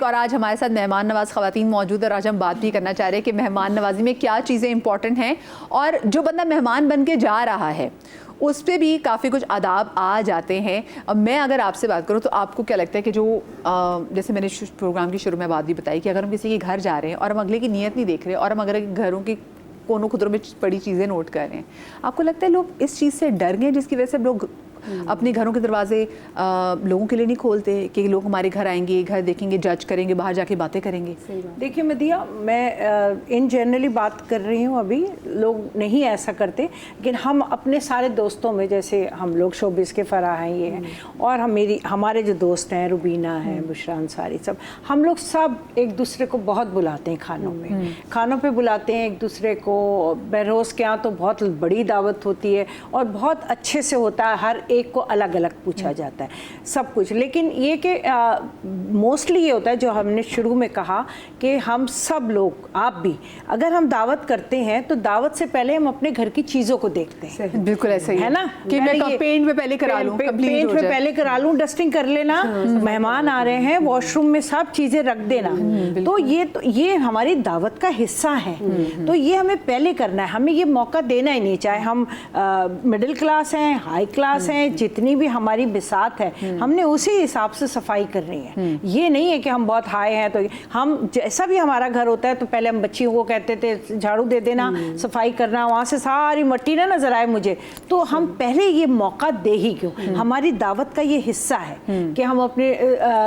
और आज हमारे साथ मेहमान नवाज ख़वातीन मौजूद है और आज हम बात भी करना चाह रहे हैं कि मेहमान नवाजी में क्या चीज़ें इंपॉर्टेंट हैं और जो बंदा मेहमान बन के जा रहा है उस पर भी काफ़ी कुछ आदाब आ जाते हैं। अब मैं अगर आपसे बात करूं तो आपको क्या लगता है कि जो जैसे मैंने प्रोग्राम की शुरू में बात भी बताई कि अगर हम किसी के घर जा रहे हैं और हम अगले की नीयत नहीं देख रहे और हम अगर घरों की कोनों खुदरों में पड़ी चीज़ें नोट कर रहे हैं, आपको लगता है लोग इस चीज़ से डर गए जिसकी वजह से लोग अपने घरों के दरवाजे लोगों के लिए नहीं खोलते कि लोग हमारे घर आएंगे, घर देखेंगे, जज करेंगे, बाहर जाके बातें करेंगे? देखिए मदिया, मैं इन जनरली बात कर रही हूँ, अभी लोग नहीं ऐसा करते, लेकिन हम अपने सारे दोस्तों में, जैसे हम लोग शोबिस के फराह हैं ये हैं और हमारे जो दोस्त हैं, रुबीना है, बुशरा अंसारी, सब हम लोग सब एक दूसरे को बहुत बुलाते हैं खानों पे बुलाते हैं एक दूसरे को। बहरोज़ के यहाँ तो बहुत बड़ी दावत होती है और बहुत अच्छे से होता है, हर एक को अलग अलग पूछा जाता है सब कुछ। लेकिन ये कि मोस्टली ये होता है जो हमने शुरू में कहा कि हम सब लोग, आप भी, अगर हम दावत करते हैं तो दावत से पहले हम अपने घर की चीज़ों को देखते हैं। बिल्कुल ऐसा ही है ना, कि मैं पेंट में पहले करा लूं, पेंट में पहले करा लूं, डस्टिंग कर लेना, मेहमान आ रहे हैं, वॉशरूम में सब चीज़ें रख देना। तो ये हमारी दावत का हिस्सा है, तो ये हमें पहले करना है, हमें ये मौका देना ही नहीं, चाहे हम मिडिल क्लास हैं, हाई क्लास हैं, जितनी भी हमारी बिसात है हमने उसी हिसाब से सफाई करनी है। ये नहीं है कि हम बहुत हाई हैं तो हम, जैसा भी हमारा घर होता है तो पहले हम बच्चियों को कहते थे झाड़ू दे देना, सफाई करना, वहाँ से सारी मिट्टी ना नजर आए मुझे, तो हम पहले ये मौका दे ही क्यों। हमारी दावत का ये हिस्सा है कि हम अपने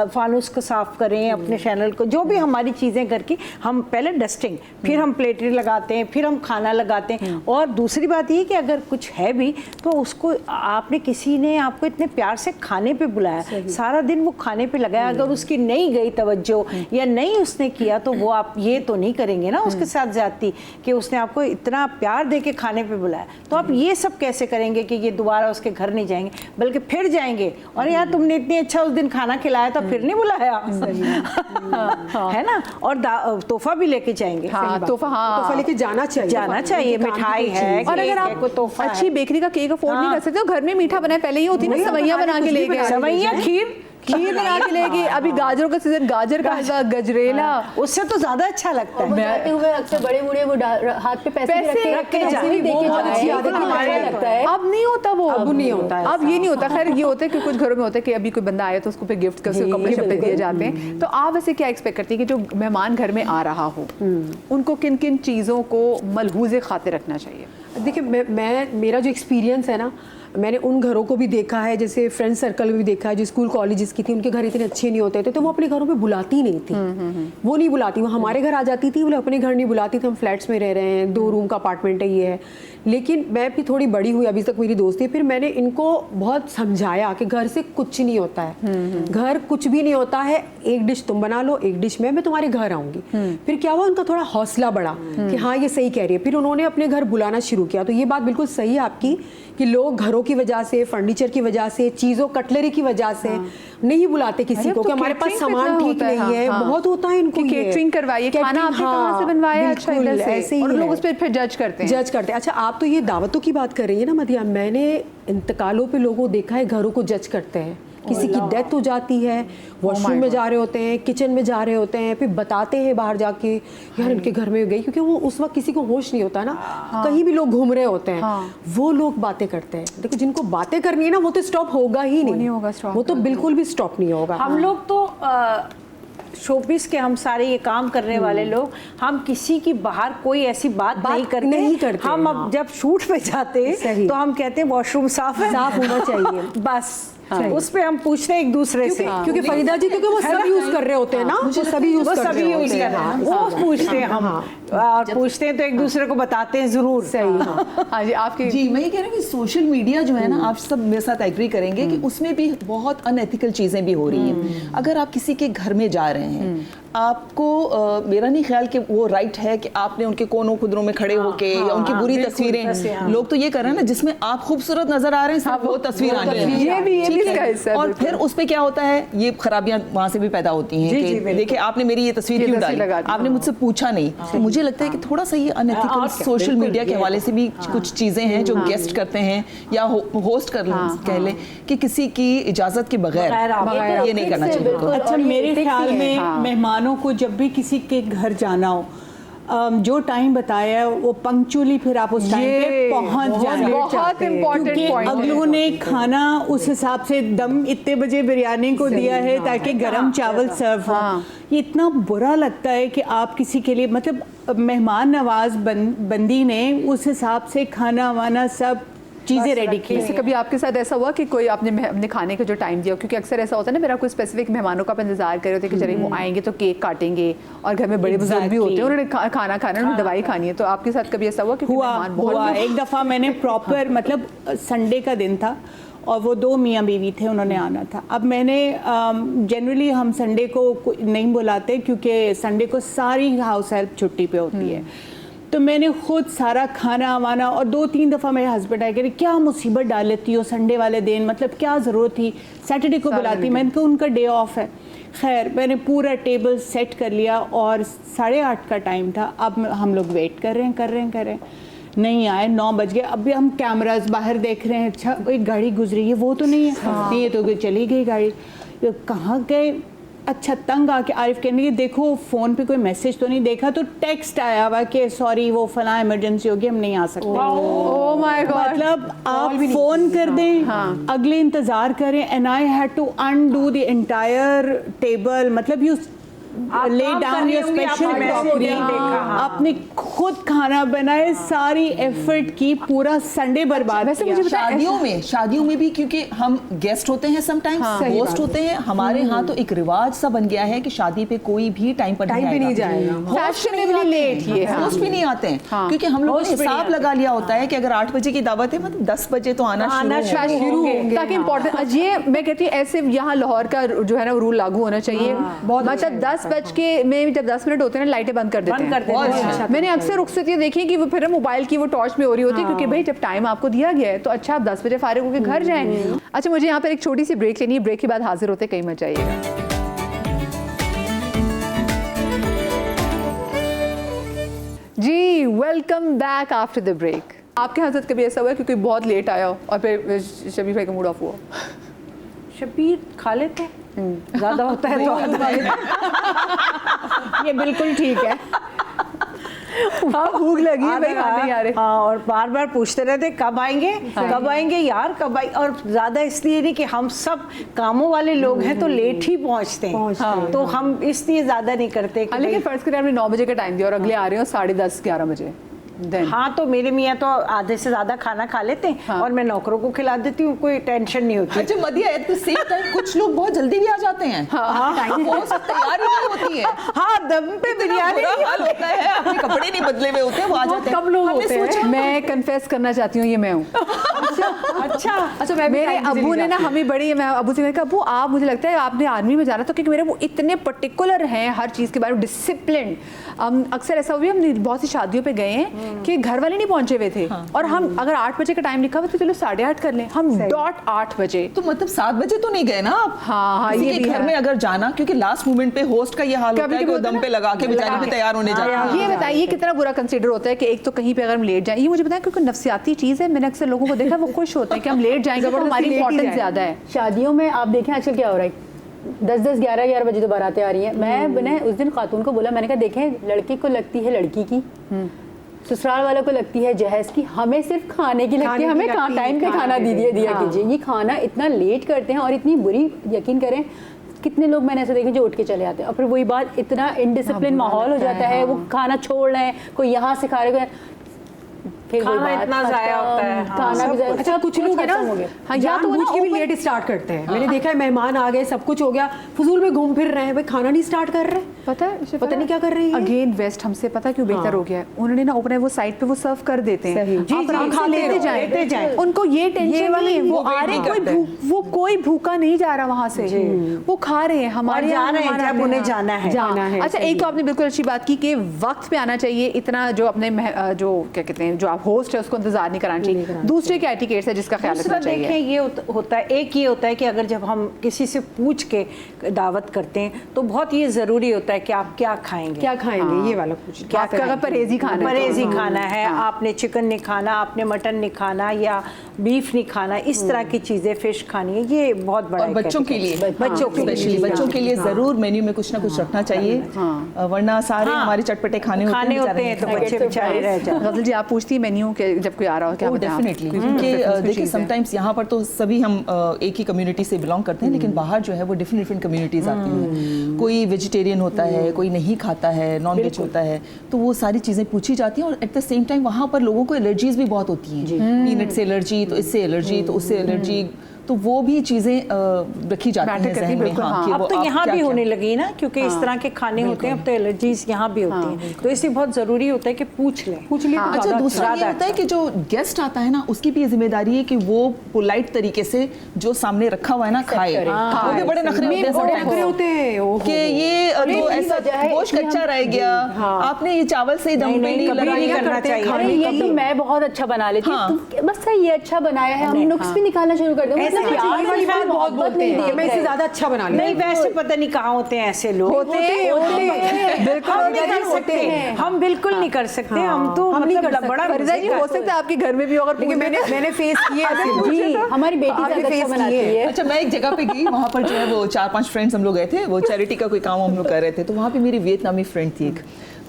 फानूस को साफ करें, अपने चैनल को, जो भी हमारी चीज़ें घर की, हम पहले डस्टिंग, फिर हम प्लेटरी लगाते हैं, फिर हम खाना लगाते हैं। और दूसरी बात ये कि अगर कुछ है भी तो उसको आपने, किसी ने आपको इतने प्यार से खाने पे बुलाया, सारा दिन वो खाने पे लगाया, अगर उसकी नहीं गई तवज्जो या नहीं उसने किया तो वो आप ये तो नहीं करेंगे ना उसके साथ जाती कि उसने आपको इतना प्यार दे के खाने पे बुलाया। तो आप ये सब कैसे करेंगे कि ये दोबारा उसके घर नहीं जाएंगे, बल्कि फिर जाएंगे और यार तुमने इतनी अच्छा उस दिन खाना खिलाया था, फिर नहीं बुलाया, है ना। और तोहफा भी लेके जाएंगे, तोहफा लेके जाना चाहिए, मिठाई है, और अगर आप अच्छी बेकरी का केक अफोर्ड नहीं कर सकते तो घर में मीठा बनाए, पहले ही होती ना, सवैयां बना के ले गए, सवैयां, खीर बना के ले गए। अभी गाजरों का सीजन, गाजर का हलवा, गजरेला, उससे तो ज्यादा अच्छा लगता है। जाते हुए अक्सर बड़े बूढ़े वो हाथ पे पैसे रख के लगता है। अब नहीं होता वो, अब नहीं होता, अब ये नहीं होता। खैर ये होता है कि कुछ घरों में होता है कि अभी कोई बंदा आया तो उसको फिर गिफ्ट कर, कपड़े शपड़े दिए जाते हैं। तो आप वैसे क्या एक्सपेक्ट करती है कि जो मेहमान घर में आ रहा हो उनको किन किन चीज़ों को मलहूज़े खातिर रखना चाहिए? देखिए, मेरा जो एक्सपीरियंस है ना, मैंने उन घरों को भी देखा है, जैसे फ्रेंड सर्कल में भी देखा है, जो स्कूल कॉलेजेस की थी, उनके घर इतने अच्छे नहीं होते थे तो वो अपने घरों पे बुलाती नहीं थी। वो नहीं बुलाती, वो हमारे घर आ जाती थी, वो अपने घर नहीं बुलाती थी। हम फ्लैट्स में रह रहे हैं, 2 रूम का अपार्टमेंट है, ये है। लेकिन मैं भी थोड़ी बड़ी हुई, अभी तक मेरी दोस्त थी, फिर मैंने इनको बहुत समझाया कि घर से कुछ नहीं होता है, घर कुछ भी नहीं होता है, एक डिश तुम बना लो, एक डिश मैं तुम्हारे घर आऊँगी। फिर क्या हुआ, उनका थोड़ा हौसला बढ़ा कि हाँ ये सही कह रही है। फिर उन्होंने अपने घर बुलाना शुरू किया। तो ये बात बिल्कुल सही है आपकी कि लोग घरों की वजह से, फर्नीचर की वजह से, चीज़ों कटलरी की वजह से नहीं बुलाते किसी को कि हमारे पास सामान ठीक नहीं है। बहुत होता है इनको, केटरिंग करवाइए, खाना आपने कहाँ से बनवाया, अच्छा इधर से, और लोग उस पर फिर जज करते हैं। अच्छा, आप तो ये दावतों की बात कर रही है ना मदिया, मैंने इंतकालों पे लोगों को देखा है घरों को जज करते हैं। किसी की डेथ हो जाती है, वॉशरूम में जा रहे होते हैं, किचन में जा रहे होते हैं, फिर बताते हैं बाहर जाके यार इनके घर में गई, क्योंकि वो उस वक्त किसी को होश नहीं होता ना, कहीं भी लोग घूम रहे होते हैं, वो लोग बातें करते हैं। देखो, जिनको बातें करनी है ना वो तो स्टॉप होगा ही नहीं होगा, वो तो बिल्कुल भी स्टॉप नहीं होगा। हम लोग तो शोबिस के, हम सारे ये काम करने वाले लोग, हम किसी की बाहर कोई ऐसी बात नहीं करते। हम अब जब शूट पे जाते तो हम कहते हैं वॉशरूम साफ होना चाहिए, बस उस पे हम पूछते हैं एक दूसरे से, क्योंकि फरीदा जी, क्योंकि वो सब यूज कर रहे होते हैं ना, वो सभी यूज कर रहे होते हैं, वो पूछते हैं हम, पूछते हैं तो एक दूसरे को बताते हैं जरूर। सही। हाँ जी, आपके जी, मैं ये कह रही हूँ कि सोशल मीडिया जो है ना, आप सब मेरे साथ एग्री करेंगे कि उसमें भी बहुत अनएथिकल चीज़ें भी हो रही हैं। अगर आप किसी के घर में जा रहे हैं आपको मेरा नहीं ख्याल कि वो राइट है कि आपने उनके कोनों खुदरों में खड़े होके या उनकी बुरी तस्वीरें, लोग तो ये कर रहे हैं ना जिसमें आप खूबसूरत नजर आ रहे हैं, सिर्फ वो तस्वीर आनी है। ये भी ठीक इसका है? हिस्सा है, और बिल्कुल। फिर उस पे क्या होता है, ये खराबियां वहां से भी पैदा होती हैं कि देखिए आपने मेरी ये तस्वीर क्यों डाली, आपने मुझसे पूछा नहीं। तो मुझे लगता है कि थोड़ा सा ये अनएथिकल सोशल मीडिया के हवाले से भी कुछ चीजें हैं जो गेस्ट करते हैं या होस्ट कह ले कि किसी की इजाजत के बगैर ये नहीं करना चाहिए। अच्छा, मेरे ख्याल में मेहमानों को जब भी किसी के घर जाना हो, जो टाइम बताया है वो पंक्चुअली फिर आप उस टाइम पे पहुंच जाना। बहुत इम्पोर्टेंट क्योंकि पॉइंट अगलों ने खाना उस हिसाब से दम इतने बजे बिरयानी को दिया है ताकि गरम चावल सर्व हो। ये इतना बुरा लगता है कि आप किसी के लिए मतलब मेहमान नवाज बंदी ने उस हिसाब से खाना वाना सब चीज़ें रेडी की। जैसे कभी आपके साथ ऐसा हुआ कि कोई अपने खाने का जो टाइम दिया, क्योंकि अक्सर ऐसा होता है ना, मेरा कोई स्पेसिफिक मेहमानों का आप इंतजार कर रहे होते हैं कि चलिए वो आएंगे तो केक काटेंगे, और घर में बड़े बुजुर्ग भी होते हैं, उन्होंने खाना खाना, उन्होंने दवाई खानी है। तो आपके साथ कभी ऐसा हुआ कि हुआ एक दफ़ा मैंने प्रॉपर मतलब संडे का दिन था और वो 2 मियाँ बीवी थे, उन्होंने आना था। अब मैंने जनरली हम संडे को नहीं बुलाते क्योंकि संडे को सारी हाउस हेल्प छुट्टी पे होती है, तो मैंने खुद सारा खाना वाना, और 2-3 दफ़ा मेरे हस्बैंड आए कह क्या मुसीबत डाल लेती हो संडे वाले दिन, मतलब क्या ज़रूरत थी, सैटरडे को बुलाती, मैंने कहा उनका डे ऑफ है। खैर मैंने पूरा टेबल सेट कर लिया और 8:30 का टाइम था। अब हम लोग वेट कर रहे हैं, नहीं आए, 9 बज गए। अभी हम कैमरास बाहर देख रहे हैं, अच्छा एक गाड़ी गुजरी है, वो तो नहीं है, नहीं ये तो चली गई गाड़ी, तो कहाँ गए। अच्छा, तंग आके आरिफ कहने लगे देखो फ़ोन पे कोई मैसेज तो नहीं देखा, तो टेक्स्ट आया हुआ कि सॉरी वो फला इमरजेंसी होगी, हम नहीं आ सकते। ओह माय गॉड, मतलब आप फ़ोन कर दें, अगले इंतज़ार करें, and I had to undo the entire table, मतलब you lay down your special crockery, आपने खुद खाना बनाए, सारी एफर्ट की, पूरा संडे बर्बाद किया। शादियों में भी क्योंकि हम गेस्ट होते हैं, समटाइम्स होस्ट होते हैं, हमारे यहाँ तो एक रिवाज सा बन गया है कि शादी पे कोई भी टाइम पे नहीं जाएगा, फैशनेबली लेट, ये होस्ट भी नहीं आते हैं क्योंकि हम लोगों ने हिसाब लगा लिया होता है कि अगर 8 बजे की दावत है मतलब 10 बजे तो आना शुरू हो, ताकि इम्पोर्टेंट, ये मैं कहती हूँ ऐसे यहाँ लाहौर का जो है ना रूल लागू होना चाहिए। मतलब 10 बज के में जब 10 मिनट होते हैं ना, लाइटें बंद कर देते हैं। मैंने अक्सर रुखसतियाँ देखी कि वो फिर मोबाइल की वो टॉर्च में हो रही होती है, क्योंकि भाई जब टाइम आपको दिया गया है तो अच्छा आप 10 बजे फारिग होकर घर जाएं। अच्छा, मुझे यहाँ पर एक छोटी सी ब्रेक लेनी है, ब्रेक के बाद हाजिर होते, कहीं मत जाइएगा। जी, welcome back after the break. आपके यहाँ कभी ऐसा हुआ है कि कोई बहुत लेट आया हो और फिर शबीर भाई का मूड ऑफ हुआ? शबीर खा लेते हैं, ज़्यादा होता है तो ये बिल्कुल ठीक है। भूख लगी है, नहीं आ रहे। हाँ, और बार बार पूछते रहते कब आएंगे, कब आएंगे यार, कब आएंगे। और ज़्यादा इसलिए नहीं कि हम सब कामों वाले लोग हैं तो लेट ही पहुँचते हैं, तो हम इसलिए ज़्यादा नहीं करते। लेकिन फर्ज करें आपने 9 बजे का टाइम दिया और अगले आ रहे हो 10:30-11 बजे, हाँ, तो मेरे मियाँ तो आधे से ज्यादा खाना खा लेते हैं, और मैं नौकरों को खिला देती हूँ, कोई टेंशन नहीं होती। अच्छा मदिया, एट द सेम टाइम कुछ लोग बहुत जल्दी भी आ जाते हैं, तैयारी नहीं होती है, हाँ, दम पे बिरयानी होता है, अपने कपड़े नहीं बदले हुए होते, वो आ जाते हैं। कब लोग होते हैं? मैं कन्फेस करना चाहती हूँ, ये मैं हूँ। अच्छा, मेरे अब्बू ने ना हमें बड़ी, मैं अब्बू से कहा अब्बू आप, मुझे लगता है आपने आर्मी में जाना था, क्योंकि मेरे वो इतने पर्टिकुलर हैं हर चीज़ के बारे में, डिसिप्लिन। अक्सर ऐसा हुआ, हम बहुत सी शादियों पे गए हैं कि घर वाले नहीं पहुंचे हुए थे, और हम अगर 8 बजे का टाइम लिखा हुआ तो चलो 8:30 कर लें, हम डॉट 8 बजे। तो मतलब 7 बजे तो नहीं गए ना आप? हाँ, ये भी घर में अगर जाना, क्योंकि लास्ट मोमेंट पे होस्ट का ये हाल होता है कि वो दम पे लगा के बेचारी भी तैयार होने जाती है। ये बताइए कितना बुरा कंसीडर होता है कि एक तो कहीं पे अगर हम लेट जाएं, ये मुझे बताएं, क्योंकि नफसियाती चीज़ है, मैंने अक्सर लोगों को देखा वो खुश होते हैं कि हम लेट जाएंगे, बट हमारी इंपॉर्टेंस ज़्यादा है। शादियों में आप देखें आजकल क्या हो रहा है, 10-11 बजे तो बारातें आ रही हैं। मैंने उस दिन खातून को बोला, मैंने कहा देखें, लड़के को लगती है लड़की की, ससुराल वालों को लगती है जहेज की, हमें सिर्फ खाने की लगती है, हमें टाइम पे खाना दिया कीजिए। ये खाना इतना लेट करते हैं और इतनी बुरी, यकीन करें कितने लोग मैंने ऐसे देखे जो उठ के चले आते हैं, और फिर वही बात, इतना इनडिसिप्लिन माहौल हो जाता है, वो खाना छोड़ रहे हैं, कोई यहाँ से खा रहे हैं, फिर वही खाना बात इतना ज़ाया खत्म, होता है, हाँ, खाना भी ज़ाया, अच्छा सब कुछ लोग है ना खत्म हो गया। हाँ, या तो वो ना जानबूझ के भी open- लेट स्टार्ट करते हैं। मैंने देखा है मेहमान आ गए, सब कुछ हो गया, फजूल में घूम फिर रहे हैं, भाई खाना नहीं स्टार्ट कर रहे। पता है पता नहीं क्या कर रही है। अगेन वेस्ट हमसे पता क्यों बेहतर हो गया है, उन्होंने ना अपने वो साइड पे वो सर्व कर देते हैं। सही। आप जी, आराम से खाते लेते रहो, जाएं। लेते जाएं। उनको ये टेंशन नहीं है, वो वो आ wait रहे नहीं कोई करते वो कोई भूखा नहीं जा रहा वहां से, वो खा रहे हैं, हमारे और जा यहाँ रहे हैं मेहमान जब आते उन्हें हैं। जाना है। जाना है, अच्छा, सही एक तो आपने बिल्कुल अच्छी बात की कि वक्त पे आना चाहिए, इतना जो अपने जो क्या कहते हैं जो आप होस्ट है उसको इंतजार नहीं कराना चाहिए। दूसरे क्या एटिकेट्स है जिसका ख्याल दूसरा रखना देखें, चाहिए? ये होता है, एक ये होता है कि अगर जब हम किसी से पूछ के दावत करते हैं तो बहुत ये ज़रूरी होता है कि आप क्या खाएंगे, क्या खाएंगे, ये वाला पूछ। क्या आपका अगर परहेजी खाना है तो- परहेजी खाना है, आपने चिकन नहीं खाना, आपने मटन नहीं खाना या बीफ नहीं खाना, इस तरह की चीज़ें, फिश खानी है, ये बहुत बड़ा और बच्चों के लिए, बच्चों के स्पेशली लिए बच्चों के लिए जरूर मेन्यू में कुछ ना कुछ रखना चाहिए, वरना सारे हाँ। हमारे चटपटे खाने होते हैं तो बच्चे बेचारे रह जाते हैं। गजल जी, आप पूछती मेन्यू के जब कोई आ रहा हो क्या बताएं आप? डेफिनेटली, क्योंकि देखिए समटाइम्स यहाँ पर तो सभी हम एक ही कम्युनिटी से बिलोंग करते हैं, लेकिन बाहर जो है वो डिफरेंट डिफरेंट कम्युनिटीज आती हैं। कोई वेजिटेरियन होता है, कोई नहीं खाता है, नॉन वेज होता है, तो वो सारी चीज़ें पूछी जाती हैं। और एट द सेम टाइम वहाँ पर लोगों को एलर्जीज भी बहुत होती हैं, पीनट से एलर्जी, तो इससे एलर्जी, तो उससे एलर्जी, तो वो भी चीज़ें रखी जाती Matter हैं करती ज़हन में। बिल्कुल, हाँ, कि अब वो तो आप यहाँ भी क्या-क्या- होने लगी ना, क्योंकि इस तरह के खाने होते हैं, अब तो एलर्जीज यहाँ भी होती हैं, तो इसलिए बहुत ज़रूरी होता है कि पूछ लें। पूछ लिए तो अच्छा, ज़्यादा दूसरा ये होता है कि जो गेस्ट आता है ना, उसकी भी ये जिम्मेदारी है कि वो पोलाइट तरीके से जो सामने रखा हुआ है ना खाए। करे। वो भी बड़े नखरे होते हैं बड़े sometimes। नखरे होते हैं, ओहो। कि ये तो यही ऐसा वजह है, गोश्त इसलिए कच्चा हम- रह गया, आपने ये चावल से दम पे नहीं, नहीं कभी नहीं लगाया करना करते हैं चाहिए। खाने अरे का। यही मैं बहुत अच्छा बना लेती हूँ, हाँ। तुम बस ये अच्छा बनाया है, हम नुक्स भी निकालना शुरू कर देंगे। ऐसे मतलब अच्छा, यार, ये वाली बात बहुत बोलते हैं कि मैं इससे ज्यादा अच्छा बना नहीं, लेती वैसे पता नहीं कहाँ होते हैं ऐसे लोग। होते हैं, बिल्कुल हम नहीं कर सकते, हम बिल्कुल नहीं कर सकते, हम तो हम नहीं कर मतलब सकते। बड़ा फरीदा जी, हो सकता है आपके घर में भी हो, अगर लेकिन मैंने फेस किए ऐसे जी, हमारी बेटी आपने ज्यादा अच्छा face बनाती किए। है। अच्छा, मैं एक जगह पे गई, वहाँ पर जो है वो 4-5 फ्रेंड्स हम लोग गए थे, वो चैरिटी का कोई काम हम लोग कर रहे थे, तो वहाँ पे मेरी वियतनामी फ्रेंड थी एक,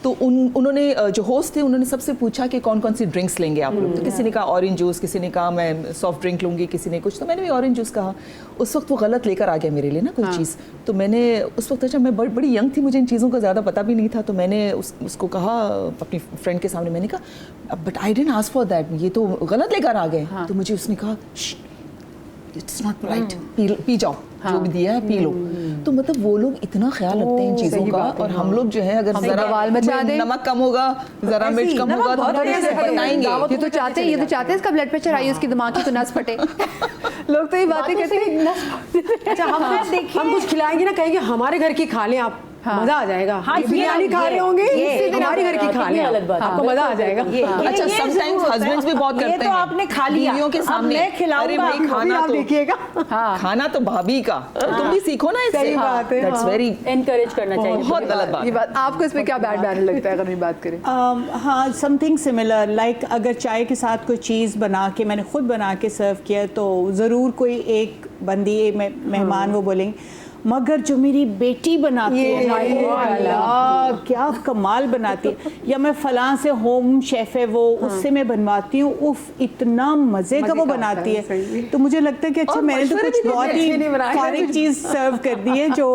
तो उन्होंने जो होस्ट थे उन्होंने सबसे पूछा कि कौन कौन सी ड्रिंक्स लेंगे आप लोग। तो किसी ने कहा ऑरेंज जूस, किसी ने कहा मैं सॉफ्ट ड्रिंक लूँगी, किसी ने कुछ, तो मैंने भी ऑरेंज जूस कहा। उस वक्त वो गलत लेकर आ गया मेरे लिए ना कोई चीज़, तो मैंने उस वक्त, अच्छा मैं बड़ी यंग थी, मुझे इन चीज़ों का ज़्यादा पता भी नहीं था, तो मैंने उसको कहा अपनी फ्रेंड के सामने, मैंने कहा but I didn't ask for that, ये तो गलत लेकर आ गए। तो मुझे उसने कहा इट्स नॉट पोलाइट, पी जाओ, जो भी दिया है पी लो। तो मतलब वो लोग इतना ख्याल रखते हैं इन चीज़ों का, और हम लोग जो है अगर जरा बवाल मचा दें। नमक कम होगा, जरा मिर्च कम होगा, तो बहुत हम तेज है। बताएंगे। ये तो चाहते हैं इसका ब्लड प्रेशर हाई, उसकी दिमाग की तो नस फटे। लोग तो ये बातें करते हैं। अच्छा, हम कुछ खिलाएंगे ना, कहेंगे हमारे घर की खा लें आप, मजा आ जाएगा। हाँ, ये बिरयानी ये- खा रहे होंगे, ये- हमारे घर की खा लें अलग बात आप, है। आपको मजा आ जाएगा। अच्छा, ये समटाइम्स जरूर होता है। हस्बैंड्स भी बहुत ये करते तो हैं, आपने खा लिया, बीवियों के अब सामने, मैं खिलाऊंगा, अरे भाई आप खाना तो देखिएगा। खाना तो भाभी का, तो तुम भी सीखो ना इससे। सही बात है, दैट्स हाँ। वेरी एनकरेज करना चाहिए। बहुत गलत बात ये है। बात आपको इसमें क्या बैड बैन लगता है अगर हम बात करें? हाँ, समथिंग सिमिलर, लाइक अगर चाय के साथ कोई चीज़ बना के मैंने खुद बना के सर्व किया, तो ज़रूर कोई एक बंदी मेहमान वो बोलेंगे मगर जो मेरी बेटी बनाती है अल्लाह क्या कमाल बनाती है, या मैं फलां से होम शेफ है वो, उससे मैं बनवाती हूँ, उफ इतना मज़े का वो बनाती है। तो मुझे लगता है कि अच्छा मैंने तो कुछ बहुत ही फारिग चीज़ सर्व कर दी है जो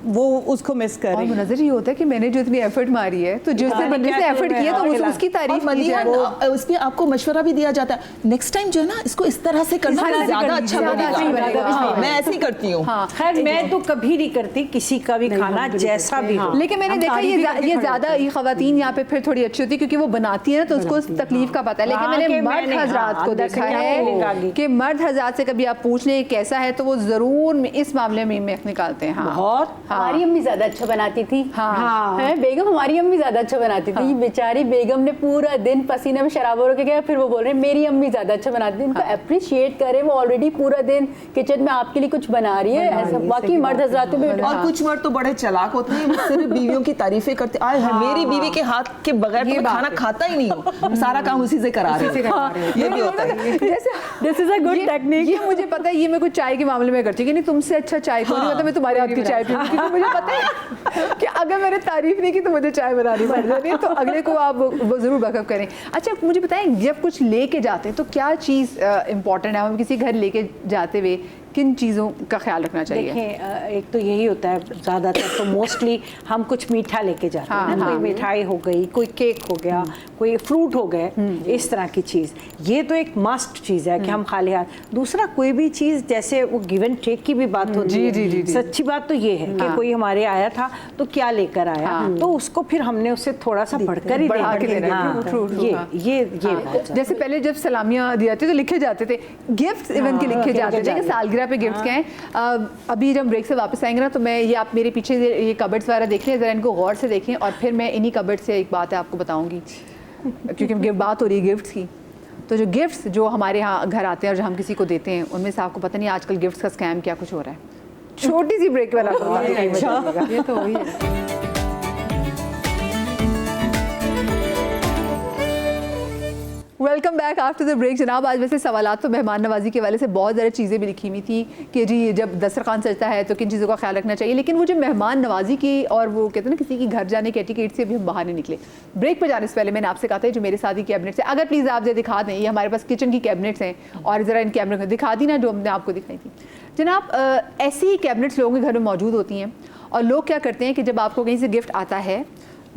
वो उसको मिस कर और रही है। नजर ये होता है कि मैंने जो इतनी एफर्ट मारी है, तो जिसने बनने से एफर्ट किया तो उसकी तारीफ की मलिया, जाए। उस पे आपको मशवरा भी दिया जाता है, नेक्स्ट टाइम जो है ना इसको इस तरह से करना ज़्यादा अच्छा बनेगा। हाँ, मैं ऐसे ही करती हूँ। खैर मैं तो कभी नहीं करती किसी का भी खाना जैसा भी हो। लेकिन मैंने देखा ये ज्यादा ये खवातीन यहाँ पे फिर थोड़ी अच्छी होती है क्योंकि वो बनाती है ना, तो उसको तकलीफ का पता है। लेकिन हाँ, मैंने कि मर्द मैंने, हजरात हाँ, को अंदर से देखा क्या फीलिंग आ है गई। कि मर्द हजरात से कभी आप पूछ लें कैसा है, तो वो जरूर इस मामले में मेख निकालते हैं। हाँ, बहुत हमारी अम्मी ज्यादा अच्छा बनाती थी। हाँ। है बेगम, हमारी अम्मी ज्यादा अच्छा बनाती थी। बेचारी बेगम ने पूरा दिन पसीने में शराब हो के गया, फिर वो बोल रहे हैं मेरी अम्मी ज्यादा अच्छा बनाती थी। उनको अप्रिशिएट करें, वो ऑलरेडी पूरा दिन किचन में आपके लिए कुछ बना रही है। ऐसा बाकी मर्द हजरात भी और कुछ मर्द तो बड़े चालाक होते हैं, वो सिर्फ बीवियों की तारीफें करते आए हैं, मेरी बीवी के हाथ के बगैर तो मैं खाना खाता ही नहीं हूँ, सारा काम उसी से करा रही हूँ। ये भी होता है। जैसे this is a good technique. ये मुझे पता है, ये मैं कुछ चाय के मामले में करती हूँ कि नहीं तुमसे अच्छा चाय को नहीं, मतलब मैं तुम्हारे हाथ की चाय पीऊँ, क्योंकि मुझे पता है कि अगर मैंने तारीफ नहीं की तो मुझे चाय बनानी पड़ जाती है, तो अगले को आप जरूर बैकअप करें। अच्छा मुझे बताएं, जब कुछ लेके जाते हैं तो क्या चीज़ इंपॉर्टेंट है? हम किसी घर लेके जाते हुए किन चीज़ों का ख्याल रखना चाहिए? देखें, एक तो यही होता है ज़्यादातर तो मोस्टली हम कुछ मीठा लेके जाते हैं ना, कोई मिठाई हो गई, कोई केक हो गया, कोई फ्रूट हो गए, इस तरह की चीज़, ये तो एक मस्ट चीज़ है कि हम खाली हाथ। दूसरा कोई भी चीज़ जैसे वो गिव एंड टेक की भी बात होती है। जी। सच्ची बात तो ये है कि कोई हमारे आया था तो क्या लेकर आया, तो उसको फिर हमने उससे थोड़ा सा बढ़कर ही बढ़ा के देना। हाँ, True, ये बात है। जैसे पहले जब सलामियाँ दी जाती तो लिखे जाते थे, गिफ्ट्स इवन के लिखे जाते थे कि सालगिरह पे गिफ्ट क्या है। अभी जब ब्रेक से वापस आएंगे ना, तो मैं ये आप मेरे पीछे ये कबर्ड्स वगैरह देखें, ज़रा इनको गौर से देखें, और फिर मैं इन्हीं कबर्ड से एक बात है आपको बताऊंगी, क्योंकि बात हो रही है गिफ्ट्स की। तो जो गिफ्ट्स जो हमारे यहाँ घर आते हैं और जो हम किसी को देते हैं, उनमें से आपको पता नहीं आजकल गिफ्ट्स का स्कैम क्या कुछ हो रहा है। छोटी सी ब्रेक वाला ये तो वही है। Welcome back after the break. जनाब, आज वैसे सवालात तो मेहमान नवाजी के वाले से बहुत ज़्यादा चीज़ें भी लिखी हुई थी कि जी जब दस्तरखान सजता है तो किन चीज़ों का ख्याल रखना चाहिए, लेकिन वो जो मेहमान नवाजी की और वो कहते हैं ना किसी की घर जाने के एटिकेट से भी हम बाहर नहीं निकले। ब्रेक पर जाने से पहले मैंने आपसे कहा था जो मेरे साथ ही कैबिनेट्स है, अगर प्लीज़ आप दिखा दें, ये हमारे पास किचन की कैबिनेट्स हैं, और ज़रा इन कैबिनेट को दिखा दी ना जो हमने आपको दिखाई थी। जनाब, ऐसी ही कैबिनेट्स लोगों के घर में मौजूद होती हैं, और लोग क्या करते हैं कि जब आपको कहीं से गिफ्ट आता है,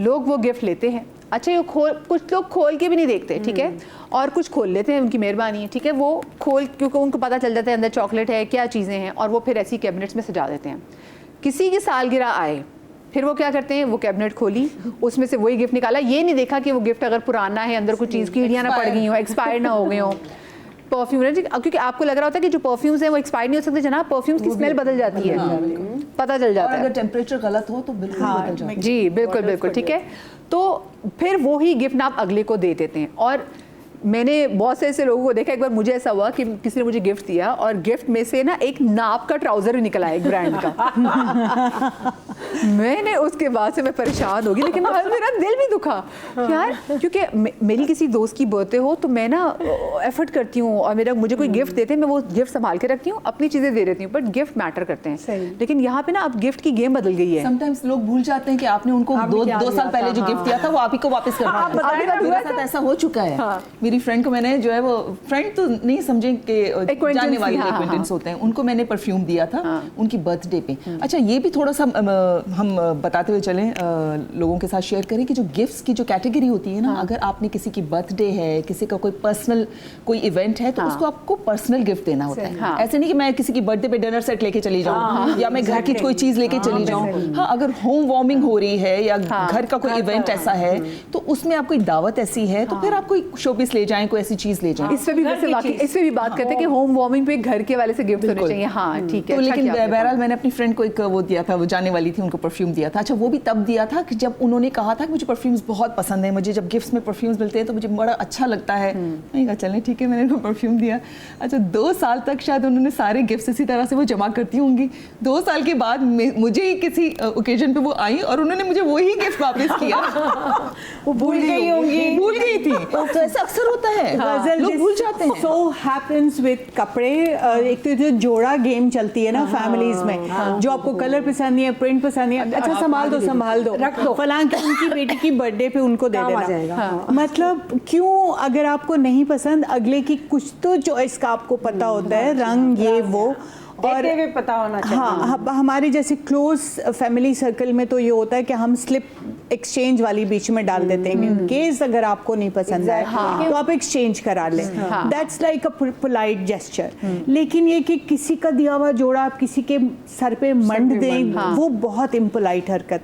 लोग वो गिफ्ट लेते हैं, अच्छा ये कुछ लोग खोल के भी नहीं देखते, ठीक है, और कुछ खोल लेते हैं, उनकी मेहरबानी है, ठीक है, वो खोल, क्योंकि उनको पता चल जाता है अंदर चॉकलेट है, क्या चीज़ें हैं, और वो फिर ऐसी कैबिनेट्स में सजा देते हैं। किसी की सालगिरह आए, फिर वो क्या करते हैं, वो कैबिनेट खोली, उसमें से वही गिफ्ट निकाला, ये नहीं देखा कि वो गिफ्ट अगर पुराना है, अंदर कुछ चीज़ कीड़ियाँ ना पड़ गई हो, एक्सपायर ना हो गए हो। परफ्यूम है, क्योंकि आपको लग रहा होता है कि जो परफ्यूम्स हैं वो एक्सपायर नहीं हो सकते जनाब, परफ्यूम्स की स्मेल बदल जाती है, पता चल जाता है। अगर टेम्परेचर गलत हो तो बिल्कुल बदल जाता है। जी बिल्कुल, ठीक है। तो फिर वो ही गिफ्ट आप अगले को दे देते हैं, और मैंने बहुत से ऐसे लोगों को देखा, एक बार मुझे ऐसा हुआ कि किसी ने मुझे गिफ्ट दिया और गिफ्ट में से ना एक नाप का ट्राउजर भी निकला, एक ब्रांड का। मैंने उसके बाद से मैं परेशान हो गई, लेकिन मेरा दिल भी दुखा यार, क्योंकि मेरी किसी दोस्त की बर्थडे हो तो मैं ना एफर्ट करती हूँ, और मुझे कोई गिफ्ट देते हैं, मैं वो गिफ्ट संभाल के रखती हूँ, अपनी चीज़ें दे देती हूँ, बट गिफ्ट मैटर करते हैं। लेकिन यहाँ पे ना अब गिफ्ट की गेम बदल गई है। समटाइम्स लोग भूल जाते हैं कि आपने उनको दो साल पहले जो गिफ्ट दिया था वो आप ही को वापस करना है। मेरे साथ ऐसा हो चुका है। मेरी फ्रेंड को मैंने जो है वो, फ्रेंड तो नहीं समझे कि जानने वाले एक्वेंटेंस होते हैं, उनको मैंने परफ्यूम दिया था उनकी बर्थडे पे। अच्छा, ये भी थोड़ा सा हम बताते हुए चलें, लोगों के साथ शेयर करें कि जो गिफ्ट्स की जो कैटेगरी होती है ना, अगर आपने किसी की बर्थडे है, किसी का कोई पर्सनल कोई इवेंट है, तो उसको आपको पर्सनल गिफ्ट देना होता है। ऐसे नहीं कि मैं किसी की बर्थडे पे डिनर सेट लेके चली जाऊँ, या मैं घर की कोई चीज़ लेके चली जाऊँ। हाँ, अगर होम वार्मिंग हो रही है या घर का कोई इवेंट ऐसा है, तो उसमें आप कोई दावत ऐसी है, तो फिर आप कोई शोपीस ले जाएं, कोई ऐसी चीज़ ले जाएं। इस पे भी बात करते हैं कि होम वार्मिंग पे घर के वाले से गिफ्ट होने चाहिए। हाँ ठीक है। तो लेकिन बहरहाल मैंने अपनी फ्रेंड को एक वो दिया था, वो जाने वाली थी, उनको परफ्यूम दिया था। अच्छा, वो भी तब दिया था कि जब उन्होंने कहा था कि मुझे परफ्यूम्स बहुत पसंद है, मुझे जब गिफ्ट्स में परफ्यूम्स मिलते हैं तो मुझे बड़ा अच्छा लगता है। मैंने कहा चलें ठीक है, मैंने उनको परफ्यूम दिया। अच्छा, 2 साल तक शायद उन्होंने सारे गिफ्ट्स इसी तरह से वो जमा करती होंगी। 2 साल के बाद मुझे ही किसी ओकेजन पे वो आई और उन्होंने मुझे वही गिफ्ट वापस किया। वो भूल गई होंगी, भूल गई थी। तो ऐसा अक्सर होता है, लोग भूल जाते हैं। So happens with कपड़े। एक तो जो जोड़ा गेम चलती है ना फैमिलीज में, जो आपको कलर पसंद नहीं है, प्रिंट पसंद नहीं है, अच्छा संभाल दो, रख दो, फलां की उनकी बेटी की बर्थडे पे उनको दे देना। मतलब क्यों, अगर आपको नहीं पसंद, अगले की कुछ तो चॉइस का आपको पता होता है, रंग ये वो, और पता होना चाहिए। हाँ, हमारे जैसे क्लोज फैमिली सर्कल में तो ये होता है कि हम स्लिप एक्सचेंज वाली बीच में डाल देते हैं, इन केस अगर आपको नहीं पसंद है तो आप एक्सचेंज करा लें। That's like a polite gesture. लेकिन ये कि किसी का दिया हुआ जोड़ा आप किसी के सर पे मंड दें, वो बहुत इम्पोलाइट हरकत है।